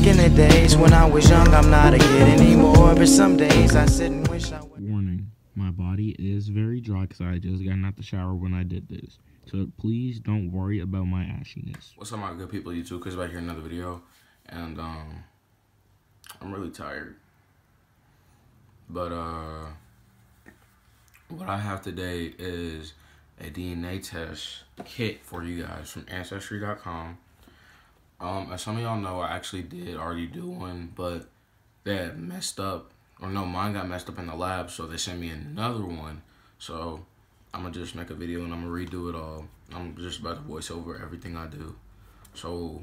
in the days when I was young, I'm not a kid anymore. But some days I sit and wish I would. Warning, my body is very dry because I just got out the shower when I did this. So please don't worry about my ashiness. What's up, my good people, YouTube? Chris back here in another video. And I'm really tired. But what I have today is a DNA test kit for you guys from Ancestry.com. As some of y'all know, I actually did already do one, but they had messed up. Or no, mine got messed up in the lab, so they sent me another one. So I'm going to just make a video and I'm going to redo it all. I'm just about to voice over everything I do. So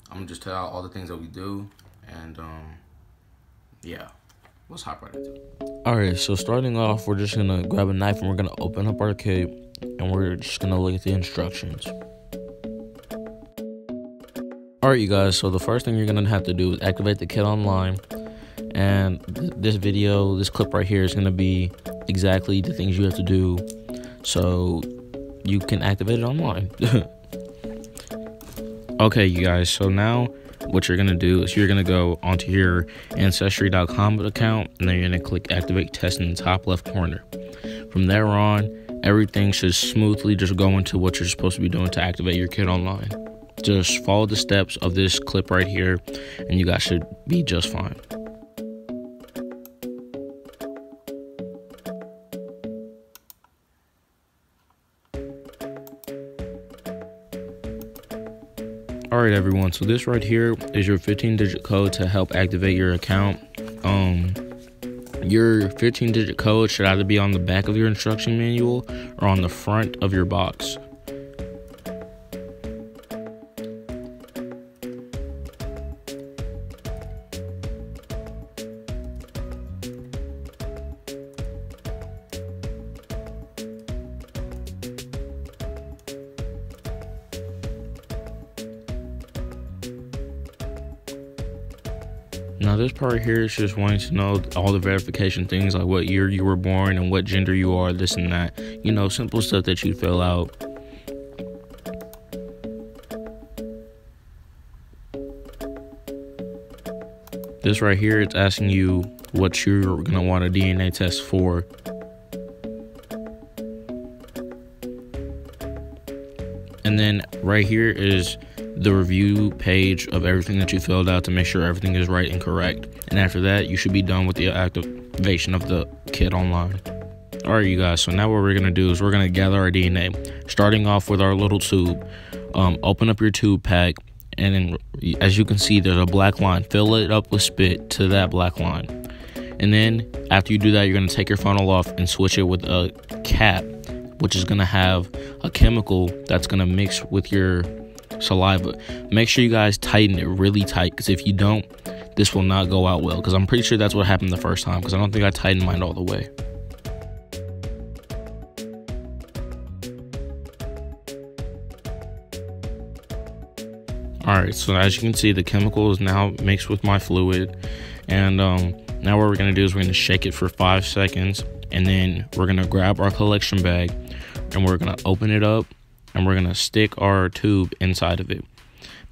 I'm going to just tell y'all all the things that we do. And yeah, let's hop right into it. Alright, so starting off, we're just going to grab a knife and we're going to open up our kit. And we're just going to look at the instructions. Alright, you guys, so the first thing you're going to have to do is activate the kit online. And this clip right here is going to be exactly the things you have to do so you can activate it online. Okay, you guys, so now what you're going to do is you're going to go onto your Ancestry.com account, and then you're going to click Activate Test in the top left corner. From there on, everything should smoothly just go into what you're supposed to be doing to activate your kit online. Just follow the steps of this clip right here, and you guys should be just fine. Alright everyone, so this right here is your 15-digit code to help activate your account. Your 15-digit code should either be on the back of your instruction manual or on the front of your box. Now this part here is just wanting to know all the verification things, like what year you were born and what gender you are, this and that. You know, simple stuff that you fill out. This right here, it's asking you what you're going to want a DNA test for. And then right here is the review page of everything that you filled out to make sure everything is right and correct. And after that, you should be done with the activation of the kit online. Alright, you guys, so now what we're going to do is we're going to gather our DNA. Starting off with our little tube. Open up your tube pack, and then, as you can see, there's a black line. Fill it up with spit to that black line. And then, after you do that, you're going to take your funnel off and switch it with a cap, which is going to have a chemical that's going to mix with your saliva. Make sure you guys tighten it really tight, because if you don't, this will not go out well, because I'm pretty sure that's what happened the first time, because I don't think I tightened mine all the way. Alright, so as you can see, the chemical is now mixed with my fluid, and now what we're going to do is we're going to shake it for 5 seconds, and then we're going to grab our collection bag and we're going to open it up, and we're going to stick our tube inside of it.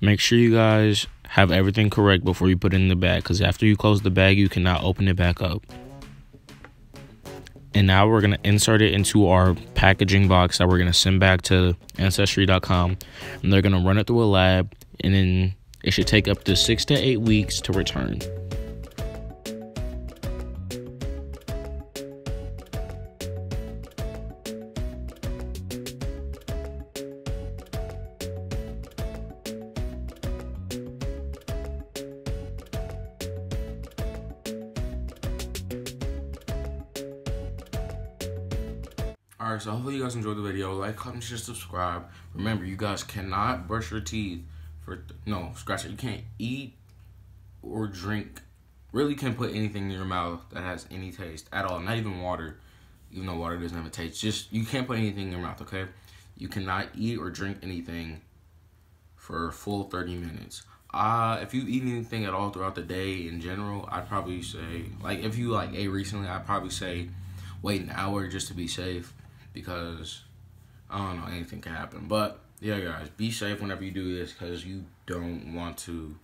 Make sure you guys have everything correct before you put it in the bag, because after you close the bag, you cannot open it back up. And now we're going to insert it into our packaging box that we're going to send back to Ancestry.com. And they're going to run it through a lab, and then it should take up to 6 to 8 weeks to return. Alright, so hopefully you guys enjoyed the video. Like, comment, share, subscribe. Remember, you guys cannot brush your teeth scratch it. You can't eat or drink. Really can't put anything in your mouth that has any taste at all. Not even water, even though water doesn't have a taste. Just, you can't put anything in your mouth, okay? You cannot eat or drink anything for a full 30 minutes. If you eat anything at all throughout the day in general, I'd probably say, like, if you ate recently, I'd probably say wait an hour just to be safe. Because I don't know, anything can happen. But yeah, guys, be safe whenever you do this, because you don't want to,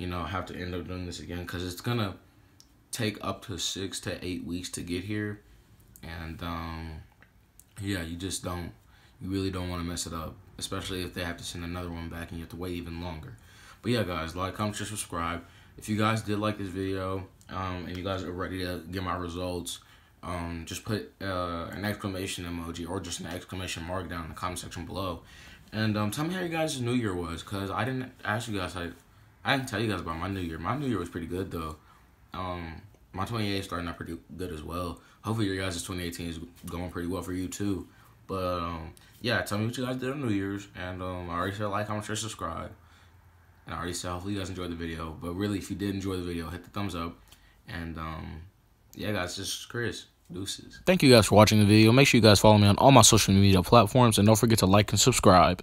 have to end up doing this again, because it's gonna take up to 6 to 8 weeks to get here, and yeah, you really don't want to mess it up, especially if they have to send another one back and you have to wait even longer. But yeah, guys, like, comment, share, subscribe. If you guys did like this video, and you guys are ready to get my results, just put an exclamation emoji or just an exclamation mark down in the comment section below, and tell me how you guys' New Year was, because I didn't ask you guys. I didn't tell you guys about my New Year. My New Year was pretty good though. My 2018 starting out pretty good as well. Hopefully your guys' 2018 is going pretty well for you too. But yeah, tell me what you guys did on New Year's, and I already said like, comment, share, subscribe. And I already said hopefully you guys enjoyed the video. But really, if you did enjoy the video, hit the thumbs up. And yeah, guys, this is Chris. Deuces. Thank you guys for watching the video. Make sure you guys follow me on all my social media platforms, and don't forget to like and subscribe.